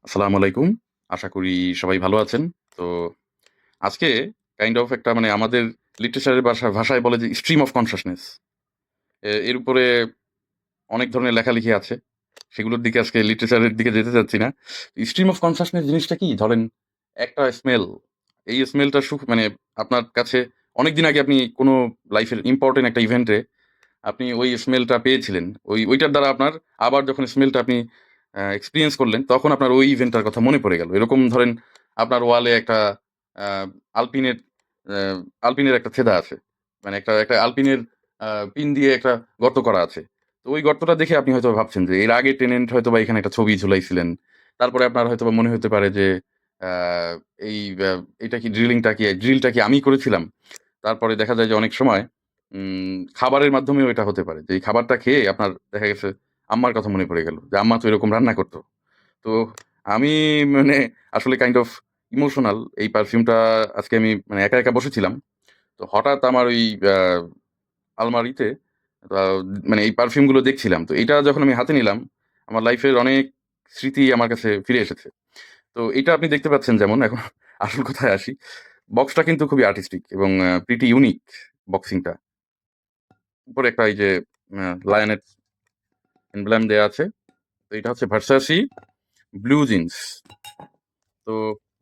আসসালামু আলাইকুম। আশা করি সবাই ভালো আছেন। তো আজকে কাইন্ড অফ একটা মানে আমাদের লিটারেচারের ভাষায় বলে যে স্ট্রিম অফ কনশাসনেস। এর উপরে অনেক ধরনের লেখালেখি আছে। সেগুলোর দিকে আজকে লিটারেচারের দিকে যেতে চাচ্ছি না। স্ট্রিম অফ কনশাসনেস জিনিসটা কি? ধরেন একটা স্মেল, এই স্মেলটা মানে আপনার কাছে অনেকদিন আগে আপনি কোনো লাইফের ইম্পোর্টেন্ট একটা ইভেন্টে আপনি ওই স্মেলটা পেয়েছিলেন। ওইটার দ্বারা আপনার আবার যখন স্মেলটা আপনি এক্সপেরিয়েন্স করলেন, তখন আপনার ওই ইভেন্টটার কথা মনে পড়ে গেল। এরকম ধরেন আপনার ওয়ালে একটা আ আলপিনের আ আলপিনের একটা ছেদা আছে। মানে একটা আলপিনের পিন দিয়ে একটা গর্ত করা আছে। তো ওই গর্তটা দেখে আপনি হয়তোবা ভাবছেন যে এর আগে টেনেন্ট হয়তোবা এখানে একটা ছবি ঝুলাইছিলেন। তারপরে আপনার হয়তোবা মনে হতে পারে যে আ এই আ এটা কি ড্রিলটা কি আমিই করেছিলাম? তারপরে দেখা যায় যে অনেক সময় খাবারের মাধ্যমেও এটা হতে পারে। যে এই খাবারটা খেয়ে আপনার দেখা গেছে আম্মার কথা মনে পড়ে গেল। যে আম্মা তো এরকম রান্না করত। তো আমি মানে আসলে কাইন্ড অফ ইমোশনাল। এই পারফিউমটা আজকে আমি মানে একা বসেছিলাম। তো হঠাৎ আমার ওই আ আলমারিতে আ মানে এই পারফিউম গুলো দেখছিলাম। তো এটা যখন আমি হাতে নিলাম, আমার লাইফের অনেক স্মৃতি আমার কাছে ফিরে এসেছে। তো এটা আপনি দেখতে পাচ্ছেন যেমন এখন আসল কথায় আসি। বক্সটা কিন্তু খুবই আর্টিস্টিক এবং প্রিটি ইউনিক বক্সিংটা। উপরে একটা এই যে লায়নের এমব্লেম দেয়া আছে। তো এটা হচ্ছে ভার্সাসি ব্লু জিন্স। তো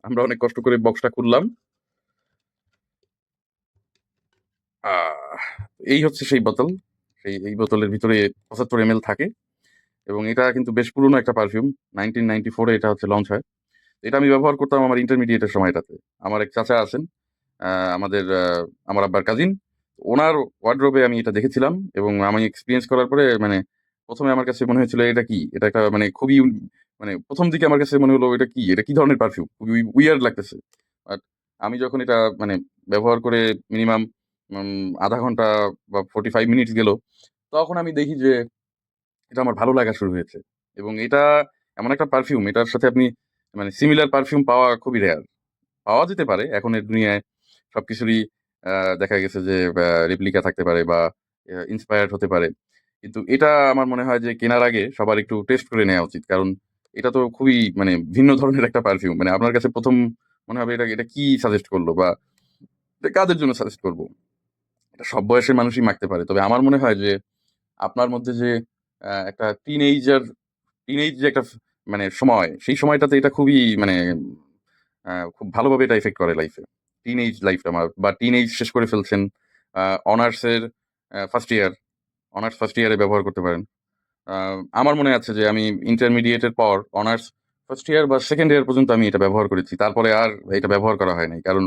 আমরা অনেক কষ্ট করে বক্সটা খুললাম। আহ এই হচ্ছে সেই বোতল। এই বোতলের ভিতরে ৭৫ এমএল থাকে এবং এটা কিন্তু বেশ পুরনো একটা পারফিউম। 1994 এ এটা হচ্ছে লঞ্চ হয়। এটা আমি ব্যবহার করতাম আমার ইন্টারমিডিয়েট এর সময়টাতে। আমার এক চাচা আছেন। আ আমাদের আমার আব্বার কাজিন। উনার ওয়ারড্রোবে আমি এটা দেখেছিলাম এবং আমি এক্সপেরিয়েন্স করার পরে মানে ১ম এ আমার কাছে মনে হয়েছিল এটা কি? এটা একটা মানে খুবই মানে ১ম দিকে আমার কাছে মনে হলো এটা কি? এটা কি ধরনের পারফিউম? খুবই উইয়ার্ড লাগতেছে। বাট আমি যখন এটা মানে ব্যবহার করে মিনিমাম ০.৫ ঘন্টা বা 45 মিনিটস গেল, তখন আমি দেখি যে এটা আমার ভালো লাগা শুরু হয়েছে। এবং এটা এমন একটা পারফিউম, এটার সাথে আপনি মানে সিমিলার পারফিউম পাওয়া খুবই রেয়ার। পাওয়া যেতে পারে। এখনের দুনিয়ায় সবকিছুরই আ দেখা গেছে যে রেপ্লিকা থাকতে পারে বা ইন্সপায়ার্ড হতে পারে। কিন্তু এটা আমার মনে হয় যে কেনার আগে সবার একটু টেস্ট করে নেয়া উচিত। কারণ এটা তো খুবই মানে ভিন্ন ধরনের একটা পারফিউম। মানে আপনার কাছে ১ম মনে হবে এটা কি সাজেস্ট করল বা এটা কাদের জন্য সাজেস্ট করব? এটা সব বয়সের মানুষই মাখতে পারে। তবে আমার মনে হয় যে আপনার মধ্যে যে একটা টিনেজ যে একটা মানে সময়, সেই সময়টাতে এটা খুবই মানে খুব ভালোভাবে এটা ইফেক্ট করে লাইফে। টিনেজ লাইফটা আমার বা টিনেজ শেষ করে ফেলছেন। আ অনার্সের 1st ইয়ার, অনার্স 1st ইয়ারে ব্যবহার করতে পারেন। আ আমার মনে আছে যে আমি ইন্টারমিডিয়েট এর পর অনার্স 1st ইয়ার বা 2nd ইয়ার পর্যন্ত আমি এটা ব্যবহার করেছি। তারপরে আর এটা ব্যবহার করা হয় নাই। কারণ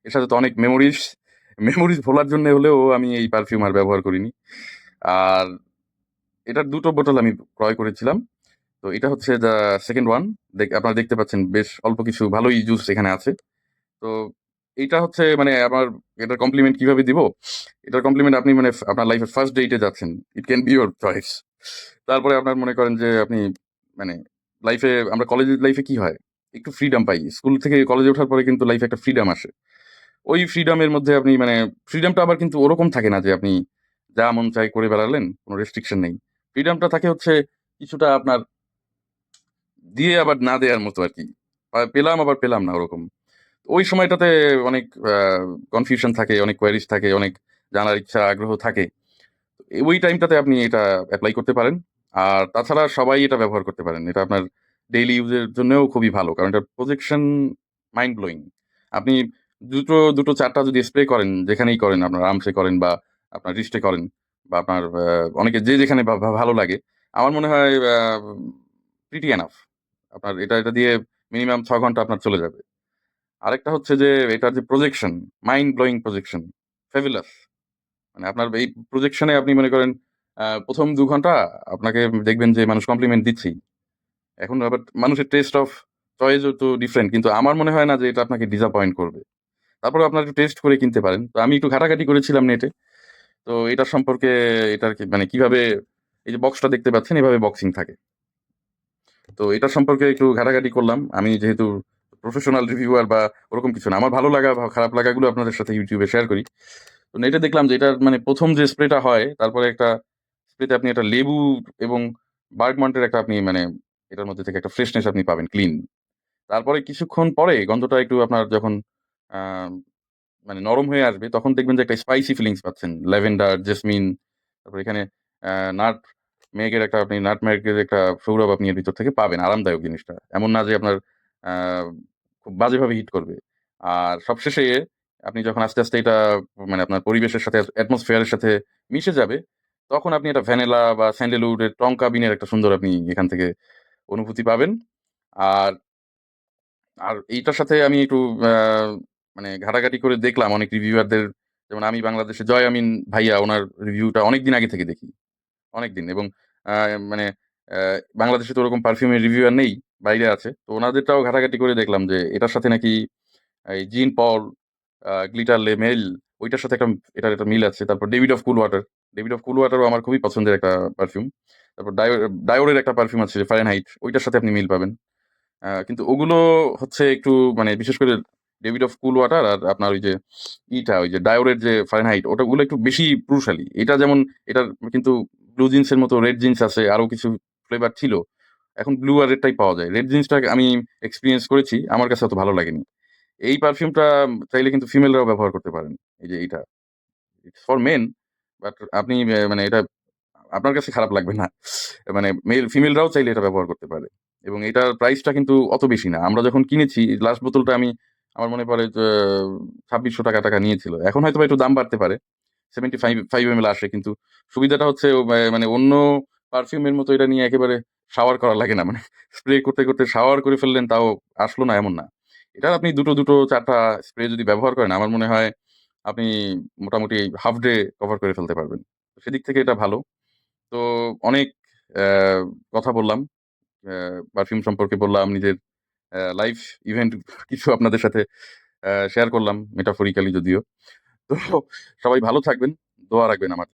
এর সাথে তো অনেক মেমোরিজ ভোলার জন্য হলেও আমি এই পারফিউম আর ব্যবহার করিনি। আর এটার ২ টো বোতল আমি ক্রয় করেছিলাম। তো এটা হচ্ছে দ্যা 2nd ওয়ান। আপনারা দেখতে পাচ্ছেন বেশ অল্প কিছু ভালোই জুস এখানে আছে। তো এইটা হচ্ছে মানে আমার এটার কমপ্লিমেন্ট কিভাবে দিব? এটার কমপ্লিমেন্ট আপনি মানে আপনার লাইফের ফার্স্ট ডেট এ যাচ্ছেন। It can be your choice. তারপরে আপনার মনে করেন যে আপনি মানে আমরা কলেজ লাইফে কি হয়? একটু ফ্রিডম পাই। স্কুল থেকে কলেজে ওঠার পরে কিন্তু লাইফে একটা ফ্রিডম আসে। ওই ফ্রিডম এর মধ্যে আপনি মানে ফ্রিডমটা আবার কিন্তু ওরকম থাকে না যে আপনি যা মন চাই করে বেড়ালেন, কোন রেস্ট্রিকশন নেই। ফ্রিডমটা থাকে হচ্ছে কিছুটা আপনার দিয়ে আবার না দেয়ার মতো আরকি। পেলাম আবার পেলাম না ওরকম। ওই সময়টাতে অনেক কনফিউশন থাকে, অনেক কোয়েরিজ থাকে, অনেক জানার ইচ্ছা আগ্রহ থাকে। ওই টাইমটাতে আপনি এটা এপ্লাই করতে পারেন। আর তাছাড়া সবাই এটা ব্যবহার করতে পারেন। এটা আপনার ডেইলি ইউজ এর জন্যও খুবই ভালো। কারণ এটার প্রজেকশন মাইন্ড ব্লোয়িং। আপনি দুটো ৪ টা যদি স্প্রে করেন, যেখানেই করেন, আপনার আর্মস এ করেন বা আপনার রিস্টে করেন বা আপনার অনেকে যে যেখানে ভালো লাগে। আমার মনে হয় প্রিটি এনাফ। আপনার এটা দিয়ে মিনিমাম ৬ ঘন্টা আপনার চলে যাবে। আরেকটা হচ্ছে যে এটার যে projection, mind blowing projection, fabulous. মানে আপনার এই প্রজেকশন এ আপনি মনে করেন ১ম ২ ঘন্টা আপনাকে দেখবেন যে মানুষ কমপ্লিমেন্ট দিচ্ছেই। এখন আবার মানুষের টেস্ট অফ চয়েস ও তো ডিফারেন্ট। কিন্তু আমার মনে হয় না যে এটা আপনাকে ডিসঅ্যাপয়েন্ট করবে। তারপরেও আপনারা একটু টেস্ট করে কিনতে পারেন। তো আমি একটু ঘাটাঘাটি করেছিলাম নেটে। তো এটার সম্পর্কে এটার মানে কিভাবে এই যে বক্সটা দেখতে পাচ্ছেন এভাবে বক্সিং থাকে। তো এটার সম্পর্কে একটু ঘাটাঘাটি করলাম। আমি যেহেতু প্রফেশনাল রিভিউয়ার বা ওরকম কিছু না। আমার ভালো লাগা বা খারাপ লাগাগুলো আপনাদের সাথে YouTube এ শেয়ার করি। তো নেটে দেখলাম যে এটার মানে ১ম যে স্প্রেটা হয়, তারপরে একটা স্প্রেতে আপনি একটা লেবু এবং বার্গমন্টের একটা আপনি মানে এটার মধ্যে থেকে একটা ফ্রেশনেস আপনি পাবেন, ক্লিন। তারপরে কিছুক্ষণ পরে গন্ধটা একটু আপনার যখন আ মানে নরম হয়ে আসবে, তখন দেখবেন যে একটা স্পাইসি ফিলিংস পাচ্ছেন। ল্যাভেন্ডার, জেসমিন, তারপরে এখানে নাট মেগের একটা আপনি নাটমেগের একটা সৌরভ আপনি এর ভিতর থেকে পাবেন। আরামদায়ক জিনিসটা। এমন না যে আপনার আ খুব বাজেভাবে হিট করবে। আর সবশেষে আপনি যখন আস্তে, আস্তে এটা মানে আপনার পরিবেশের সাথে অ্যাটমসফিয়ার এর সাথে মিশে যাবে, তখন আপনি একটা ভ্যানিলা বা স্যান্ডেলউড এর টংকা বিনের একটা সুন্দর আপনি এখান থেকে অনুভূতি পাবেন। আর আর এইটার সাথে আমি একটু আ মানে ঘাটাঘাটি করে দেখলাম অনেক রিভিউয়ারদের, যেমন আমি বাংলাদেশে জয় আমিন ভাইয়া উনার রিভিউটা অনেকদিন আগে থেকে দেখি। অনেকদিন, এবং আ মানে বাংলাদেশে তো ওরকম পারফিউমের রিভিউয়ার নেই, বাইরে আছে। তো উনাদেরটাও ঘাটাঘাটি করে দেখলাম যে এটার সাথে নাকি এই জিন পল, গ্লিটার লে মেল, ওইটার সাথে এটার একটা মিল আছে। তারপর David of Cool Water. David of Cool ওয়াটারও আমার খুবই পছন্দের একটা পারফিউম। তারপর ডায়োরের একটা পারফিউম আছে ফারেনহাইট, ওইটার সাথে আপনি মিল পাবেন। কিন্তু ওগুলো হচ্ছে একটু মানে বিশেষ করে ডেভিড অফ কুল ওয়াটার আর আপনার ওই যে ওই যে ডায়োরের যে ফারেনহাইট, ওগুলো একটু বেশি পুরুষালী। এটা যেমন এটার কিন্তু ব্লু জিন্সের মতো রেড জিন্স আছে, আরো কিছু ফ্লেভার ছিল। এখন ব্লু আর রেডটাই পাওয়া যায়। রেড জিন্সটা আমি এক্সপেরিয়েন্স করেছি, আমার কাছে অত ভালো লাগেনি। এই পারফিউমটা চাইলে কিন্তু ফিমেলরাও ব্যবহার করতে পারেন। এই যে এইটা, ইটস ফর মেন, বাট আপনি মানে এটা আপনার কাছে খারাপ লাগবে না। মানে ফিমেলরাও চাইলে এটা ব্যবহার করতে পারে। এবং এটার প্রাইসটা কিন্তু অত বেশি না। আমরা যখন কিনেছি লাস্ট বোতলটা আমার মনে পড়ে যে ৳২৬০০ নিয়েছিল। এখন হয়তোবা একটু দাম বাড়তে পারে। 75 ml আসে, কিন্তু সুবিধাটা হচ্ছে মানে অন্য পারফিউমের মতো এটা নিয়ে একেবারে শাওয়ার করা লাগে না। মানে স্প্রে করতে, করতে শাওয়ার করে ফেললেন তাও আসলো না, এমন না। এটা আপনি ২ ৪ টা স্প্রে যদি ব্যবহার করেন, আমার মনে হয় আপনি মোটামুটি হাফ ডে কভার করে ফেলতে পারবেন। সেদিক থেকে এটা ভালো। তো অনেক অ্যা কথা বললাম। অ্যা পারফিউম সম্পর্কে বললাম, নিজের লাইফ ইভেন্ট কিছু আপনাদের সাথে শেয়ার করলাম, মেটাফরিক্যালি যদিও। তো সবাই ভালো থাকবেন। দোয়া রাখবেন আমার